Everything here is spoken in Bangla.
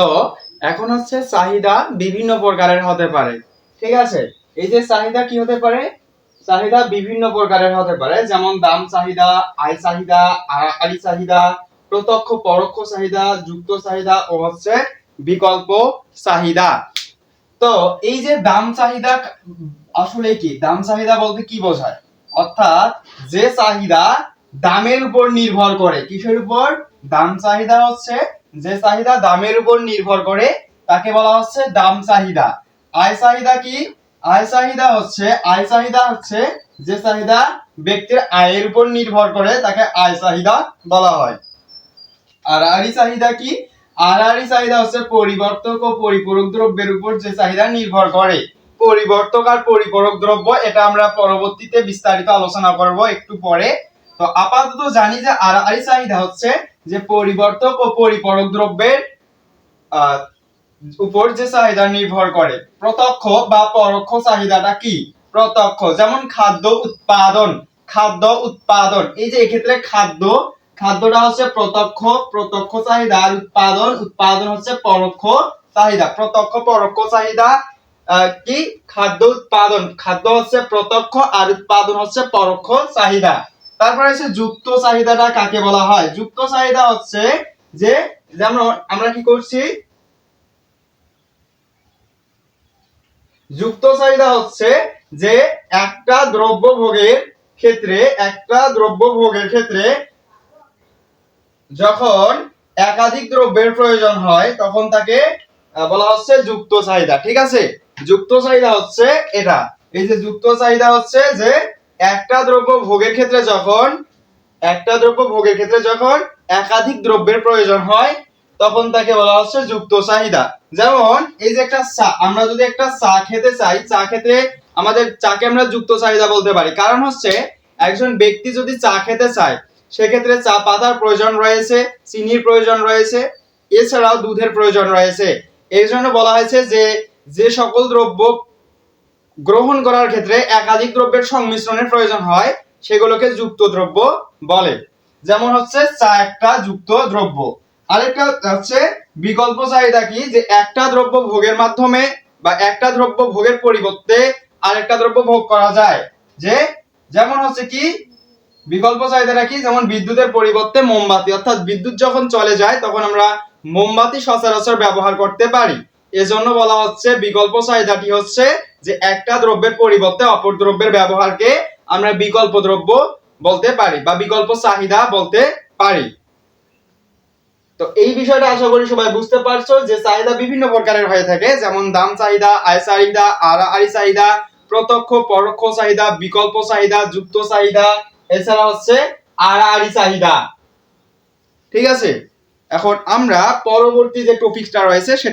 তো এখন হচ্ছে চাহিদা বিভিন্ন প্রকারের হতে পারে, ঠিক আছে। এই যে চাহিদা কি হতে পারে, চাহিদা বিভিন্ন প্রকারের হতে পারে, যেমন দাম চাহিদা, আয় চাহিদা, আড়াআড়ি চাহিদা, প্রত্যক্ষ পরোক্ষ চাহিদা, যুক্ত চাহিদা ও হচ্ছে বিকল্প চাহিদা। তো এই যে দাম চাহিদা আসলে কি, দাম চাহিদা বলতে কি বোঝায়, অর্থাৎ যে চাহিদা দামের উপর নির্ভর করে। কিসের উপর? দাম চাহিদা হচ্ছে যে চাহিদা দামের উপর নির্ভর করে তাকে বলা হচ্ছে দাম চাহিদা। আয় চাহিদা কি? আয় চাহিদা হচ্ছে যে চাহিদা ব্যক্তির আয়ের উপর নির্ভর করে তাকে আয় চাহিদা বলা হয়। আড়াআড়ি চাহিদা কি? আড়াআড়ি চাহিদা হচ্ছে পরিবর্তক ও পরিপূরক দ্রব্যের উপর যে চাহিদা নির্ভর করে। পরিবর্তক আর পরিপূরক দ্রব্য এটা আমরা পরবর্তীতে বিস্তারিত আলোচনা করব একটু পরে। তো আপাতত জানি যে আড়াআড়ি চাহিদা হচ্ছে যে পরিবর্তক ও পরিপূরক দ্রব্যের উপর যে চাহিদা নির্ভর করে। প্রত্যক্ষ বা পরোক্ষ চাহিদাটা কি? প্রত্যক্ষ, যেমন খাদ্য উৎপাদন, এই যে এক্ষেত্রে খাদ্যটা হচ্ছে প্রত্যক্ষ চাহিদা, আর উৎপাদন হচ্ছে পরোক্ষ চাহিদা। প্রত্যক্ষ পরোক্ষ চাহিদা কি? খাদ্য হচ্ছে প্রত্যক্ষ আর উৎপাদন হচ্ছে পরোক্ষ চাহিদা। তারপরে হচ্ছে যুক্ত চাহিদাটা কাকে বলা হয়? যুক্ত চাহিদা হচ্ছে যে, যেমন আমরা কি করছি, যুক্ত চাহিদা হচ্ছে যে একটা দ্রব্য ভোগের ক্ষেত্রে যখন একাধিক দ্রব্যের প্রয়োজন হয় তখন তাকে বলা হচ্ছে যুক্ত চাহিদা, ঠিক আছে। যুক্ত চাহিদা হচ্ছে এটা, এই যে যুক্ত চাহিদা হচ্ছে যে একটা দ্রব্য ভোগের ক্ষেত্রে যখন একাধিক দ্রব্যের প্রয়োজন হয় তখন তাকে বলা হচ্ছে যুক্ত চাহিদা। যেমন এই যে একটা চা, আমরা যদি একটা চা খেতে চাই, চা খেতে আমাদের চাকে আমরা যুক্ত চাহিদা বলতে পারি। কারণ হচ্ছে একজন ব্যক্তি যদি চা খেতে চায় সেক্ষেত্রে চা পাতার প্রয়োজন রয়েছে, চিনির প্রয়োজন রয়েছে, এছাড়াও দুধের প্রয়োজন রয়েছে। এই জন্য বলা হয়েছে যে যে সকল দ্রব্য গ্রহণ করার ক্ষেত্রে একাধিক দ্রব্যের সংমিশ্রণের প্রয়োজন হয় সেগুলোকে যুক্ত দ্রব্য বলে। যেমন হচ্ছে চা একটা যুক্ত দ্রব্য। আরেকটা হচ্ছে বিকল্প চাহিদা কি? যে একটা দ্রব্য ভোগের মাধ্যমে বা একটা দ্রব্য ভোগের পরিবর্তে আরেকটা দ্রব্য ভোগ করা যায়। যে যেমন হচ্ছে কি বিকল্প চাহিদাটা কি? যেমন বিদ্যুতের পরিবর্তে মোমবাতি, অর্থাৎ বিদ্যুৎ যখন চলে যায় তখন আমরা মোমবাতি সচরাচর ব্যবহার করতে পারি। এজন্য বলা হচ্ছে বিকল্প চাহিদাটি হচ্ছে যে একটা দ্রব্যের পরিবর্তে অপর দ্রব্যের ব্যবহারকে আমরা বিকল্প দ্রব্য বলতে পারি বা বিকল্প চাহিদা বলতে পারি। তো এই বিষয়টা আশা করি সবাই বুঝতে পারছো যে চাহিদা বিভিন্ন প্রকারের হয়ে থাকে, যেমন দাম চাহিদা, আয় চাহিদা, আড়াআড়ি চাহিদা, প্রত্যক্ষ পরোক্ষ চাহিদা, বিকল্প চাহিদা, যুক্ত চাহিদা, এছাড়া হচ্ছে আড়াআড়ি চাহিদা, ঠিক আছে। এখন আমরা পরবর্তী যে টপিকটা রয়েছে সেটা